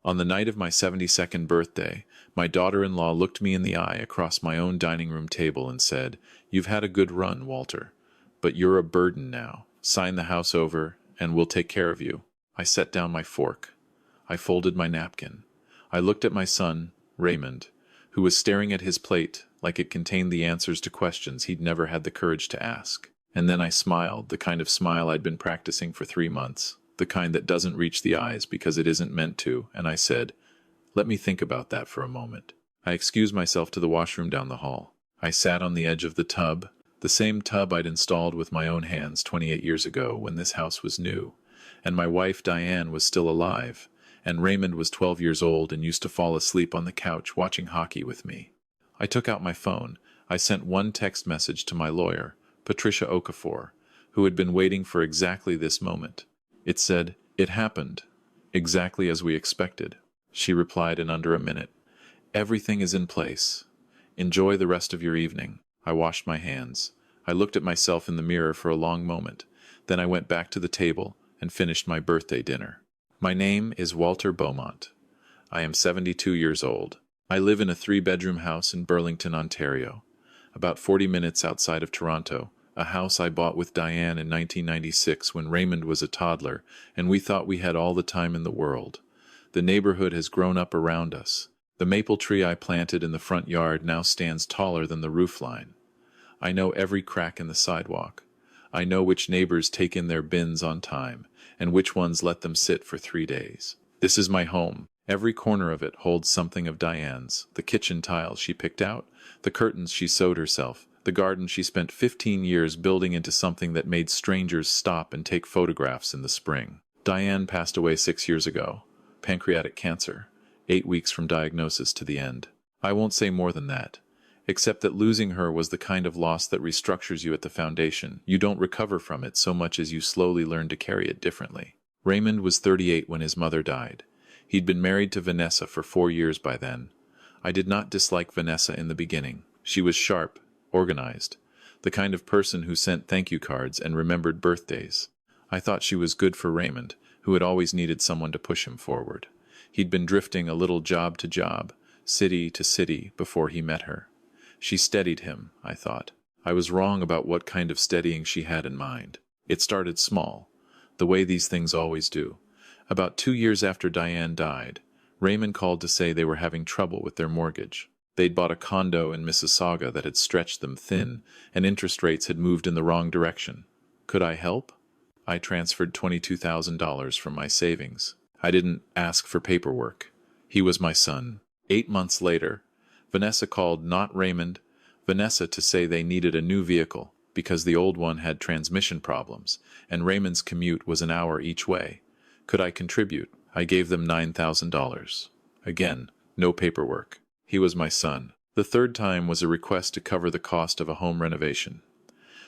On the night of my 72nd birthday, my daughter-in-law looked me in the eye across my own dining room table and said, "You've had a good run, Walter, but you're a burden now. Sign the house over, and we'll take care of you." I set down my fork. I folded my napkin. I looked at my son, Raymond, who was staring at his plate like it contained the answers to questions he'd never had the courage to ask. And then I smiled, the kind of smile I'd been practicing for 3 months, the kind that doesn't reach the eyes because it isn't meant to, and I said, "Let me think about that for a moment." I excused myself to the washroom down the hall. I sat on the edge of the tub, the same tub I'd installed with my own hands 28 years ago when this house was new, and my wife Diane was still alive, and Raymond was 12 years old and used to fall asleep on the couch watching hockey with me. I took out my phone. I sent one text message to my lawyer, Patricia Okafor, who had been waiting for exactly this moment. It said, "It happened, exactly as we expected." She replied in under a minute, "Everything is in place. Enjoy the rest of your evening." I washed my hands. I looked at myself in the mirror for a long moment. Then I went back to the table and finished my birthday dinner. My name is Walter Beaumont. I am 72 years old. I live in a 3-bedroom house in Burlington, Ontario, about 40 minutes outside of Toronto, a house I bought with Diane in 1996 when Raymond was a toddler, and we thought we had all the time in the world. The neighborhood has grown up around us. The maple tree I planted in the front yard now stands taller than the roofline. I know every crack in the sidewalk. I know which neighbors take in their bins on time, and which ones let them sit for 3 days. This is my home. Every corner of it holds something of Diane's: the kitchen tiles she picked out, the curtains she sewed herself, the garden she spent 15 years building into something that made strangers stop and take photographs in the spring. Diane passed away 6 years ago. Pancreatic cancer. 8 weeks from diagnosis to the end. I won't say more than that, except that losing her was the kind of loss that restructures you at the foundation. You don't recover from it so much as you slowly learn to carry it differently. Raymond was 38 when his mother died. He'd been married to Vanessa for 4 years by then. I did not dislike Vanessa in the beginning. She was sharp, organized, the kind of person who sent thank you cards and remembered birthdays. I thought she was good for Raymond, who had always needed someone to push him forward. He'd been drifting a little job to job, city to city, before he met her. She steadied him, I thought. I was wrong about what kind of steadying she had in mind. It started small, the way these things always do. About 2 years after Diane died, Raymond called to say they were having trouble with their mortgage. They'd bought a condo in Mississauga that had stretched them thin, and interest rates had moved in the wrong direction. Could I help? I transferred $22,000 from my savings. I didn't ask for paperwork. He was my son. 8 months later, Vanessa called, not Raymond, Vanessa, to say they needed a new vehicle because the old one had transmission problems, and Raymond's commute was an hour each way. Could I contribute? I gave them $9,000. Again, no paperwork. He was my son. The third time was a request to cover the cost of a home renovation.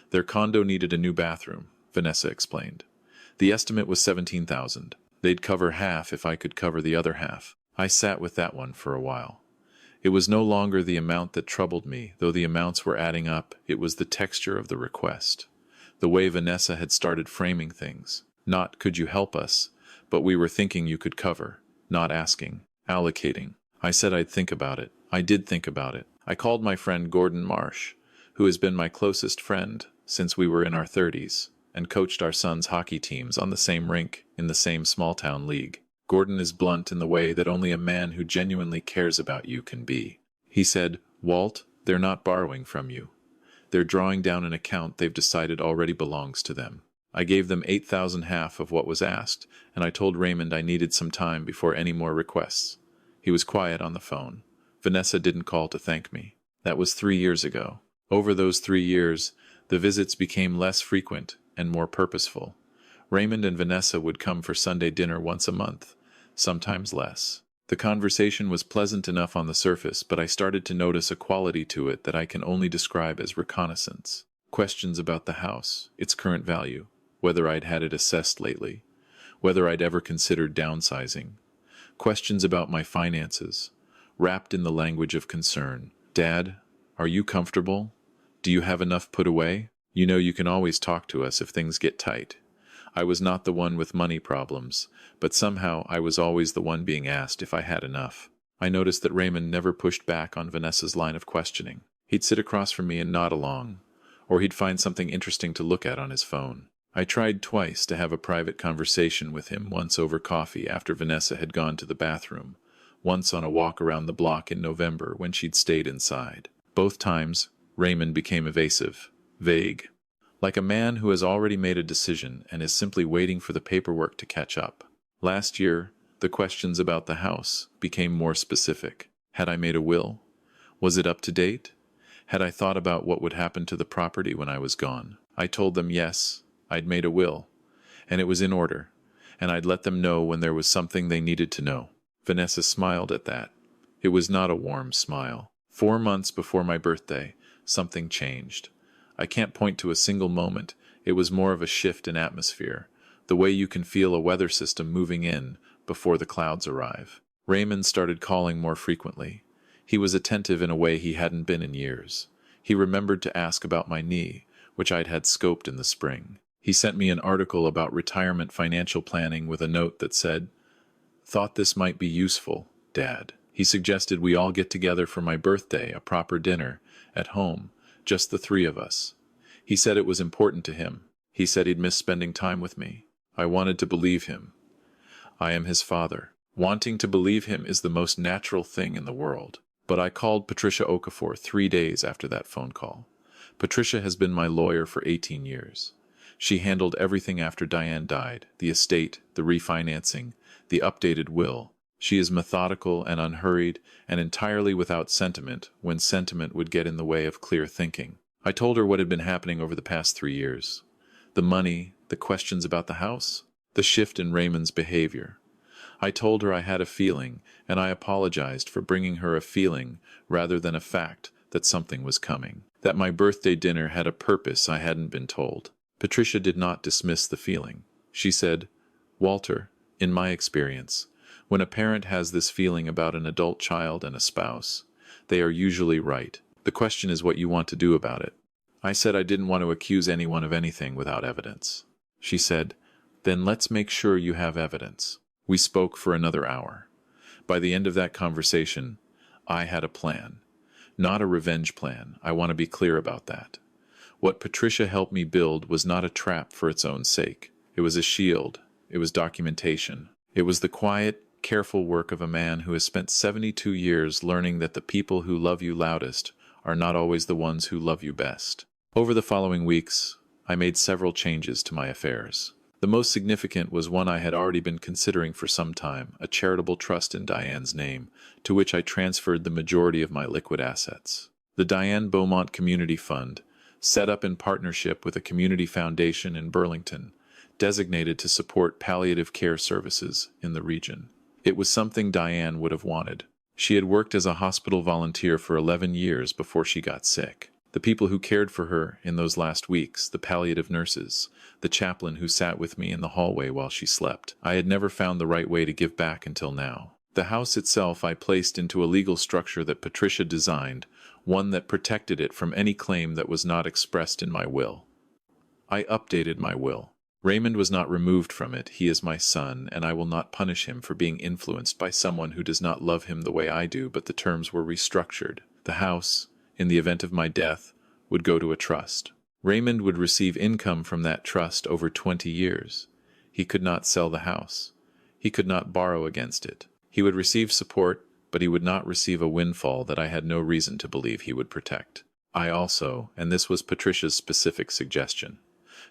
Their condo needed a new bathroom, Vanessa explained. The estimate was $17,000. They'd cover half if I could cover the other half. I sat with that one for a while. It was no longer the amount that troubled me, though the amounts were adding up. It was the texture of the request, the way Vanessa had started framing things. Not, "Could you help us?" but "We were thinking you could cover," not asking, allocating. I said I'd think about it. I did think about it. I called my friend Gordon Marsh, who has been my closest friend since we were in our 30s, and coached our sons' hockey teams on the same rink in the same small-town league. Gordon is blunt in the way that only a man who genuinely cares about you can be. He said, "Walt, they're not borrowing from you. They're drawing down an account they've decided already belongs to them." I gave them $8,000, half of what was asked, and I told Raymond I needed some time before any more requests. He was quiet on the phone. Vanessa didn't call to thank me. That was 3 years ago. Over those 3 years, the visits became less frequent and more purposeful. Raymond and Vanessa would come for Sunday dinner once a month, sometimes less. The conversation was pleasant enough on the surface, but I started to notice a quality to it that I can only describe as reconnaissance. Questions about the house, its current value, whether I'd had it assessed lately, whether I'd ever considered downsizing. Questions about my finances, wrapped in the language of concern. "Dad, are you comfortable? Do you have enough put away? You know you can always talk to us if things get tight." I was not the one with money problems, but somehow I was always the one being asked if I had enough. I noticed that Raymond never pushed back on Vanessa's line of questioning. He'd sit across from me and nod along, or he'd find something interesting to look at on his phone. I tried twice to have a private conversation with him, once over coffee after Vanessa had gone to the bathroom, once on a walk around the block in November when she'd stayed inside. Both times, Raymond became evasive, vague, like a man who has already made a decision and is simply waiting for the paperwork to catch up. Last year, the questions about the house became more specific. Had I made a will? Was it up to date? Had I thought about what would happen to the property when I was gone? I told them yes, I'd made a will, and it was in order, and I'd let them know when there was something they needed to know. Vanessa smiled at that. It was not a warm smile. 4 months before my birthday, something changed. I can't point to a single moment. It was more of a shift in atmosphere, the way you can feel a weather system moving in before the clouds arrive. Raymond started calling more frequently. He was attentive in a way he hadn't been in years. He remembered to ask about my knee, which I'd had scoped in the spring. He sent me an article about retirement financial planning with a note that said, "Thought this might be useful, Dad." He suggested we all get together for my birthday, a proper dinner, at home, just the three of us. He said it was important to him. He said he'd miss spending time with me. I wanted to believe him. I am his father. Wanting to believe him is the most natural thing in the world. But I called Patricia Okafor 3 days after that phone call. Patricia has been my lawyer for 18 years. She handled everything after Diane died, the estate, the refinancing, the updated will. She is methodical and unhurried and entirely without sentiment when sentiment would get in the way of clear thinking. I told her what had been happening over the past 3 years. The money, the questions about the house, the shift in Raymond's behavior. I told her I had a feeling, and I apologized for bringing her a feeling rather than a fact that something was coming, that my birthday dinner had a purpose I hadn't been told. Patricia did not dismiss the feeling. She said, "Walter, in my experience, when a parent has this feeling about an adult child and a spouse, they are usually right. The question is what you want to do about it." I said I didn't want to accuse anyone of anything without evidence. She said, "Then let's make sure you have evidence." We spoke for another hour. By the end of that conversation, I had a plan. Not a revenge plan, I want to be clear about that. What Patricia helped me build was not a trap for its own sake. It was a shield. It was documentation. It was the quiet, careful work of a man who has spent 72 years learning that the people who love you loudest are not always the ones who love you best. Over the following weeks, I made several changes to my affairs. The most significant was one I had already been considering for some time, a charitable trust in Diane's name, to which I transferred the majority of my liquid assets. The Diane Beaumont Community Fund, set up in partnership with a community foundation in Burlington, designated to support palliative care services in the region. It was something Diane would have wanted. She had worked as a hospital volunteer for 11 years before she got sick. The people who cared for her in those last weeks, the palliative nurses, the chaplain who sat with me in the hallway while she slept. I had never found the right way to give back until now. The house itself I placed into a legal structure that Patricia designed, one that protected it from any claim that was not expressed in my will. I updated my will. Raymond was not removed from it. He is my son, and I will not punish him for being influenced by someone who does not love him the way I do, but the terms were restructured. The house, in the event of my death, would go to a trust. Raymond would receive income from that trust over 20 years. He could not sell the house. He could not borrow against it. He would receive support, but he would not receive a windfall that I had no reason to believe he would protect. I also, and this was Patricia's specific suggestion,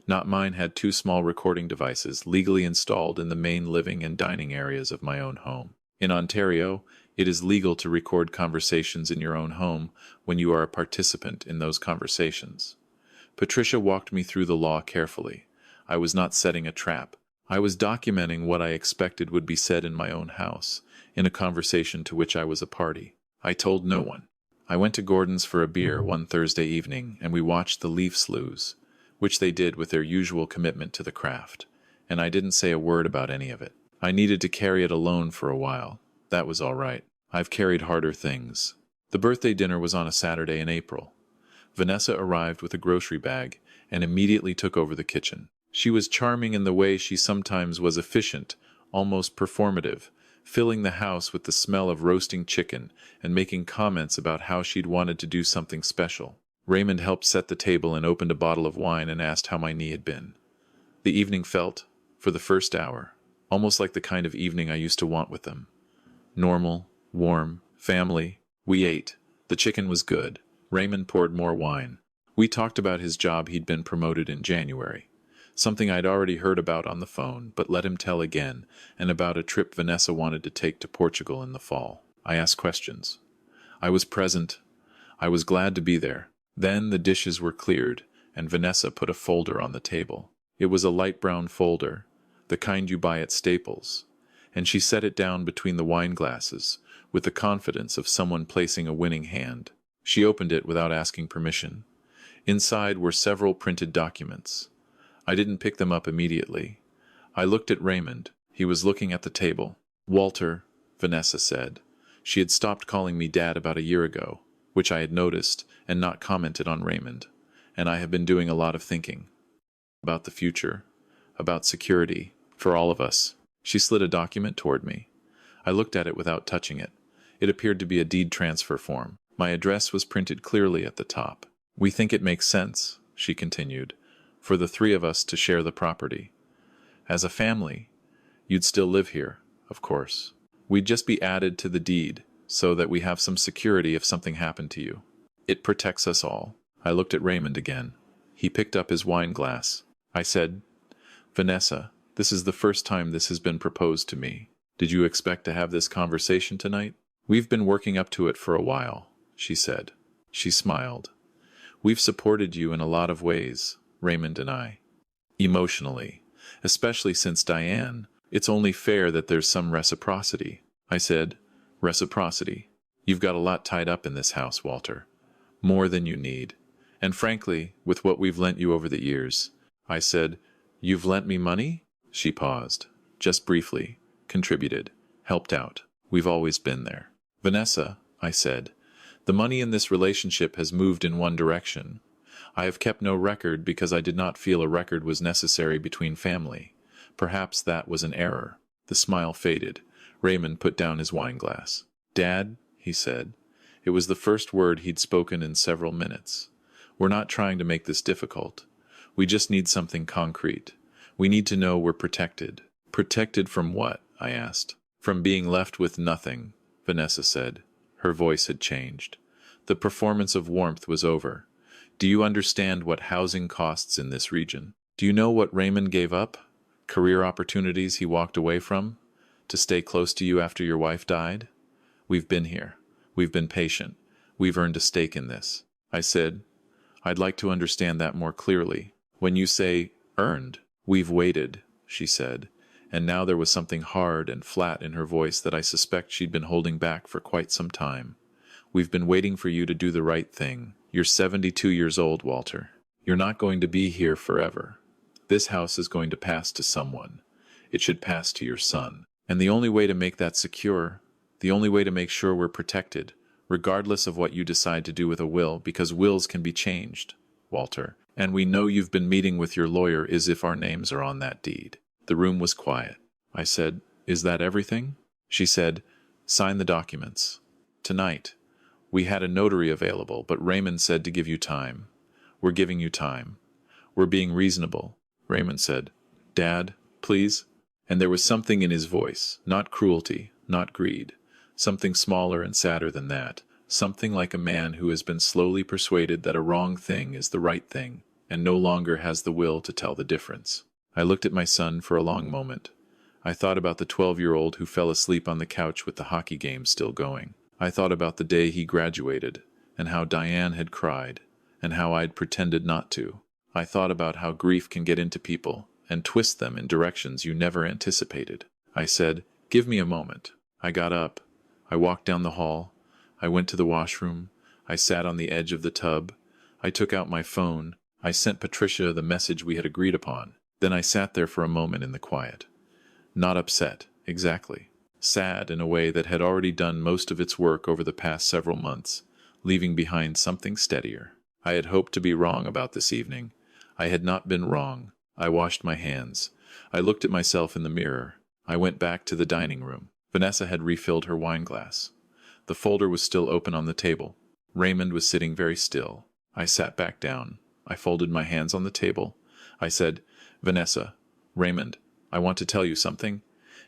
not mine, had 2 small recording devices legally installed in the main living and dining areas of my own home. In Ontario, it is legal to record conversations in your own home when you are a participant in those conversations. Patricia walked me through the law carefully. I was not setting a trap. I was documenting what I expected would be said in my own house, in a conversation to which I was a party. I told no one. I went to Gordon's for a beer one Thursday evening, and we watched the Leaf Slews, which they did with their usual commitment to the craft, and I didn't say a word about any of it. I needed to carry it alone for a while. That was all right. I've carried harder things. The birthday dinner was on a Saturday in April. Vanessa arrived with a grocery bag and immediately took over the kitchen. She was charming in the way she sometimes was efficient, almost performative, filling the house with the smell of roasting chicken and making comments about how she'd wanted to do something special. Raymond helped set the table and opened a bottle of wine and asked how my knee had been. The evening felt, for the first hour, almost like the kind of evening I used to want with them. Normal, warm, family. We ate. The chicken was good. Raymond poured more wine. We talked about his job. He'd been promoted in January. Something I'd already heard about on the phone, but let him tell again, and about a trip Vanessa wanted to take to Portugal in the fall. I asked questions. I was present. I was glad to be there. Then the dishes were cleared, and Vanessa put a folder on the table. It was a light brown folder, the kind you buy at Staples, and she set it down between the wine glasses, with the confidence of someone placing a winning hand. She opened it without asking permission. Inside were several printed documents. I didn't pick them up immediately. I looked at Raymond. He was looking at the table. "Walter," Vanessa said. She had stopped calling me Dad about a year ago, which I had noticed and not commented on Raymond, and I have been doing a lot of thinking. About the future, about security, for all of us. She slid a document toward me. I looked at it without touching it. It appeared to be a deed transfer form. My address was printed clearly at the top. "We think it makes sense," she continued, "for the three of us to share the property. As a family, you'd still live here, of course. We'd just be added to the deed, so that we have some security if something happened to you. It protects us all." I looked at Raymond again. He picked up his wine glass. I said, "Vanessa, this is the first time this has been proposed to me. Did you expect to have this conversation tonight?" "We've been working up to it for a while," she said. She smiled. "We've supported you in a lot of ways, Raymond and I. Emotionally. Especially since Diane. It's only fair that there's some reciprocity." I said, "Reciprocity? You've got a lot tied up in this house, Walter. More than you need. And frankly, with what we've lent you over the years." I said, "You've lent me money?" She paused. "Just briefly. Contributed. Helped out. We've always been there." "Vanessa," I said, "the money in this relationship has moved in one direction. I have kept no record because I did not feel a record was necessary between family. Perhaps that was an error." The smile faded. Raymond put down his wine glass. "Dad," he said. It was the first word he'd spoken in several minutes. "We're not trying to make this difficult. We just need something concrete. We need to know we're protected." "Protected from what?" I asked. "From being left with nothing," Vanessa said. Her voice had changed. The performance of warmth was over. "Do you understand what housing costs in this region? Do you know what Raymond gave up? Career opportunities he walked away from? To stay close to you after your wife died? We've been here. We've been patient. We've earned a stake in this." I said, "I'd like to understand that more clearly. When you say earned." "We've waited," she said, and now there was something hard and flat in her voice that I suspect she'd been holding back for quite some time. "We've been waiting for you to do the right thing. You're 72 years old, Walter. You're not going to be here forever. This house is going to pass to someone. It should pass to your son. And the only way to make that secure, the only way to make sure we're protected, regardless of what you decide to do with a will, because wills can be changed, Walter, and we know you've been meeting with your lawyer, is if our names are on that deed." The room was quiet. I said, "Is that everything?" She said, "Sign the documents. Tonight. We had a notary available, but Raymond said to give you time. We're giving you time. We're being reasonable." Raymond said, "Dad, please." And there was something in his voice, not cruelty, not greed, something smaller and sadder than that, something like a man who has been slowly persuaded that a wrong thing is the right thing, and no longer has the will to tell the difference. I looked at my son for a long moment. I thought about the 12-year-old who fell asleep on the couch with the hockey game still going. I thought about the day he graduated, and how Diane had cried, and how I'd pretended not to. I thought about how grief can get into people, and twist them in directions you never anticipated. I said, "Give me a moment." I got up. I walked down the hall. I went to the washroom. I sat on the edge of the tub. I took out my phone. I sent Patricia the message we had agreed upon. Then I sat there for a moment in the quiet. Not upset, exactly. Sad in a way that had already done most of its work over the past several months, leaving behind something steadier. I had hoped to be wrong about this evening. I had not been wrong. I washed my hands. I looked at myself in the mirror. I went back to the dining room. Vanessa had refilled her wine glass. The folder was still open on the table. Raymond was sitting very still. I sat back down. I folded my hands on the table. I said, "Vanessa, Raymond, I want to tell you something,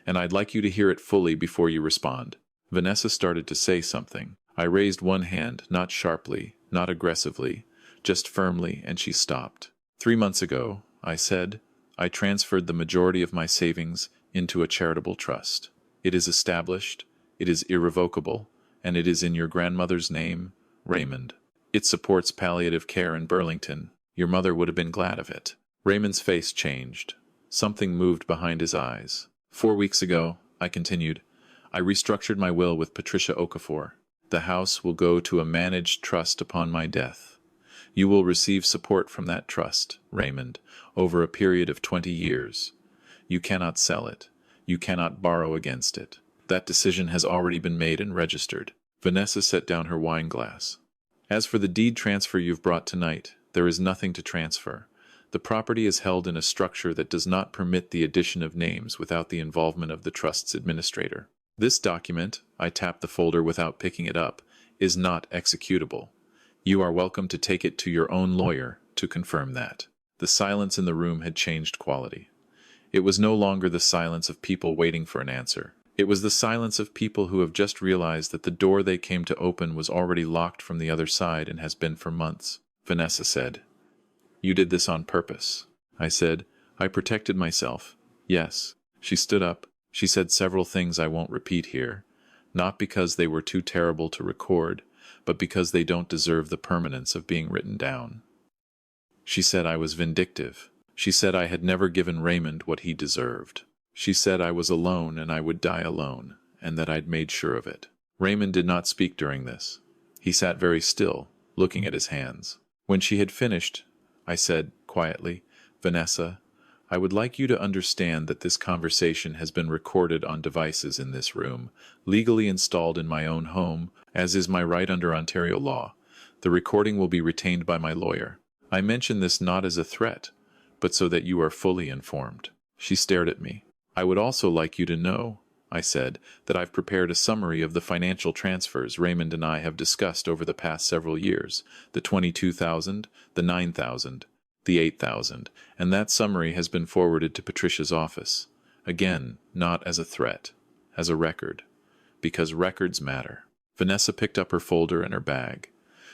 and I'd like you to hear it fully before you respond." Vanessa started to say something. I raised one hand, not sharply, not aggressively, just firmly, and she stopped. 3 months ago, I said, I transferred the majority of my savings into a charitable trust. It is established, it is irrevocable, and it is in your grandmother's name, Raymond. It supports palliative care in Burlington. Your mother would have been glad of it. Raymond's face changed. Something moved behind his eyes. 4 weeks ago, I continued, I restructured my will with Patricia Okafor. The house will go to a managed trust upon my death. You will receive support from that trust, Raymond, over a period of 20 years. You cannot sell it. You cannot borrow against it. That decision has already been made and registered. Vanessa set down her wine glass. As for the deed transfer you've brought tonight, there is nothing to transfer. The property is held in a structure that does not permit the addition of names without the involvement of the trust's administrator. This document, I tapped the folder without picking it up, is not executable. You are welcome to take it to your own lawyer to confirm that. The silence in the room had changed quality. It was no longer the silence of people waiting for an answer. It was the silence of people who have just realized that the door they came to open was already locked from the other side and has been for months. Vanessa said, "You did this on purpose." I said, "I protected myself." "Yes." She stood up. She said several things I won't repeat here, not because they were too terrible to record, but because they don't deserve the permanence of being written down. She said I was vindictive. She said I had never given Raymond what he deserved. She said I was alone and I would die alone, and that I'd made sure of it. Raymond did not speak during this. He sat very still, looking at his hands. When she had finished, I said, quietly, "Vanessa, I would like you to understand that this conversation has been recorded on devices in this room, legally installed in my own home, as is my right under Ontario law. The recording will be retained by my lawyer. I mention this not as a threat, but so that you are fully informed." She stared at me. "I would also like you to know," I said, "that I've prepared a summary of the financial transfers Raymond and I have discussed over the past several years, the 22,000, the 9,000, the 8,000, and that summary has been forwarded to Patricia's office. Again, not as a threat, as a record, because records matter." Vanessa picked up her folder and her bag.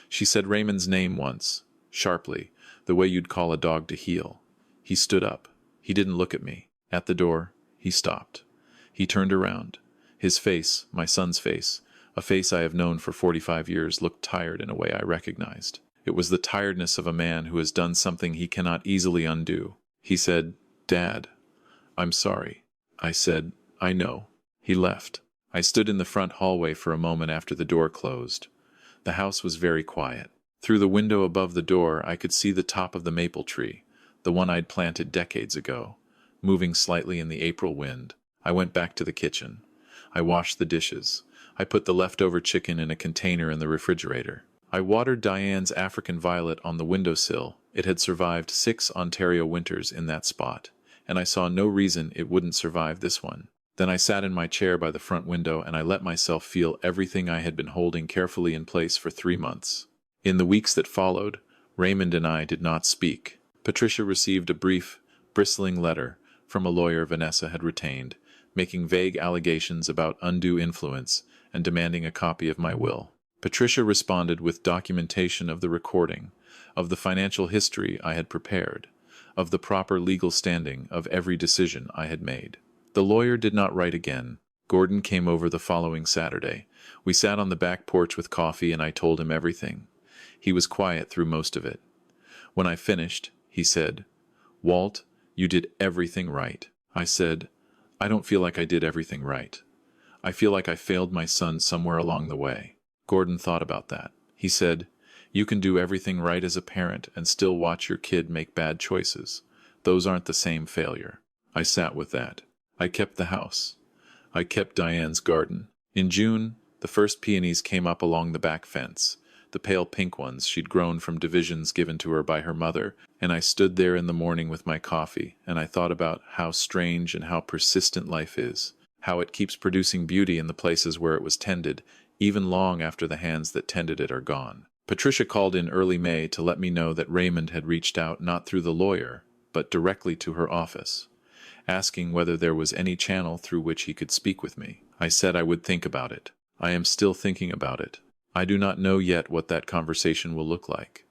She said Raymond's name once, sharply, the way you'd call a dog to heel. He stood up. He didn't look at me. At the door, he stopped. He turned around. His face, my son's face, a face I have known for 45 years, looked tired in a way I recognized. It was the tiredness of a man who has done something he cannot easily undo. He said, "Dad, I'm sorry." I said, "I know." He left. I stood in the front hallway for a moment after the door closed. The house was very quiet. Through the window above the door, I could see the top of the maple tree, the one I'd planted decades ago, moving slightly in the April wind. I went back to the kitchen. I washed the dishes. I put the leftover chicken in a container in the refrigerator. I watered Diane's African violet on the windowsill. It had survived 6 Ontario winters in that spot, and I saw no reason it wouldn't survive this one. Then I sat in my chair by the front window and I let myself feel everything I had been holding carefully in place for 3 months. In the weeks that followed, Raymond and I did not speak. Patricia received a brief, bristling letter from a lawyer Vanessa had retained, making vague allegations about undue influence and demanding a copy of my will. Patricia responded with documentation of the recording, of the financial history I had prepared, of the proper legal standing of every decision I had made. The lawyer did not write again. Gordon came over the following Saturday. We sat on the back porch with coffee and I told him everything. He was quiet through most of it. When I finished, he said, "Walt, you did everything right." I said, "I don't feel like I did everything right. I feel like I failed my son somewhere along the way." Gordon thought about that. He said, "You can do everything right as a parent and still watch your kid make bad choices. Those aren't the same failure." I sat with that. I kept the house. I kept Diane's garden. In June, the first peonies came up along the back fence. the pale pink ones she'd grown from divisions given to her by her mother, and I stood there in the morning with my coffee, and I thought about how strange and how persistent life is, how it keeps producing beauty in the places where it was tended, even long after the hands that tended it are gone. Patricia called in early May to let me know that Raymond had reached out not through the lawyer, but directly to her office, asking whether there was any channel through which he could speak with me. I said I would think about it. I am still thinking about it. I do not know yet what that conversation will look like.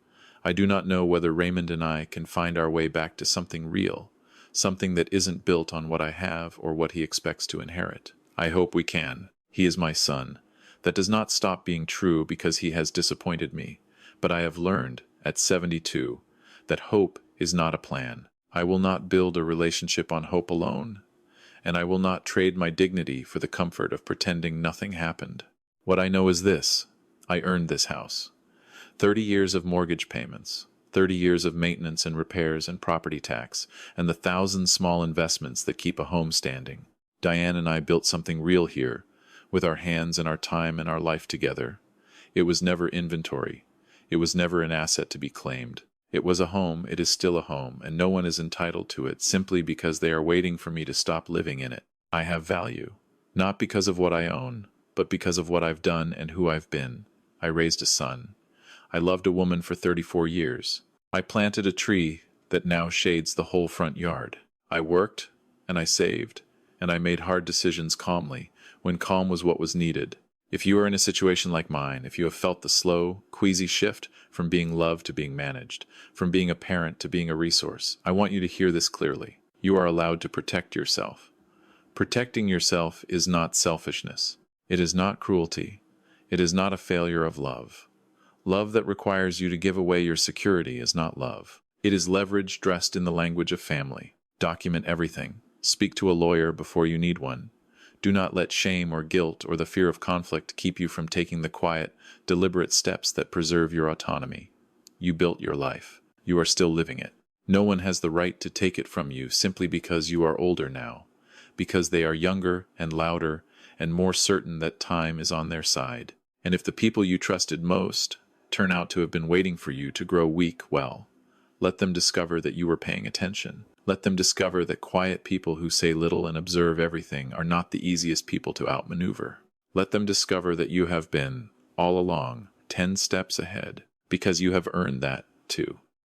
I do not know whether Raymond and I can find our way back to something real, something that isn't built on what I have or what he expects to inherit. I hope we can. He is my son. That does not stop being true because he has disappointed me, but I have learned, at 72, that hope is not a plan. I will not build a relationship on hope alone, and I will not trade my dignity for the comfort of pretending nothing happened. What I know is this: I earned this house. 30 years of mortgage payments, 30 years of maintenance and repairs and property tax, and the 1,000 small investments that keep a home standing. Diane and I built something real here, with our hands and our time and our life together. It was never inventory. It was never an asset to be claimed. It was a home, it is still a home, and no one is entitled to it simply because they are waiting for me to stop living in it. I have value, not because of what I own, but because of what I've done and who I've been. I raised a son. I loved a woman for 34 years. I planted a tree that now shades the whole front yard. I worked, and I saved, and I made hard decisions calmly, when calm was what was needed. If you are in a situation like mine, if you have felt the slow, queasy shift from being loved to being managed, from being a parent to being a resource, I want you to hear this clearly. You are allowed to protect yourself. Protecting yourself is not selfishness. It is not cruelty. It is not a failure of love. Love that requires you to give away your security is not love. It is leverage dressed in the language of family. Document everything. Speak to a lawyer before you need one. Do not let shame or guilt or the fear of conflict keep you from taking the quiet, deliberate steps that preserve your autonomy. You built your life. You are still living it. No one has the right to take it from you simply because you are older now, because they are younger and louder and more certain that time is on their side. And if the people you trusted most turn out to have been waiting for you to grow weak, well, let them discover that you were paying attention. Let them discover that quiet people who say little and observe everything are not the easiest people to outmaneuver. Let them discover that you have been, all along, 10 steps ahead, because you have earned that, too.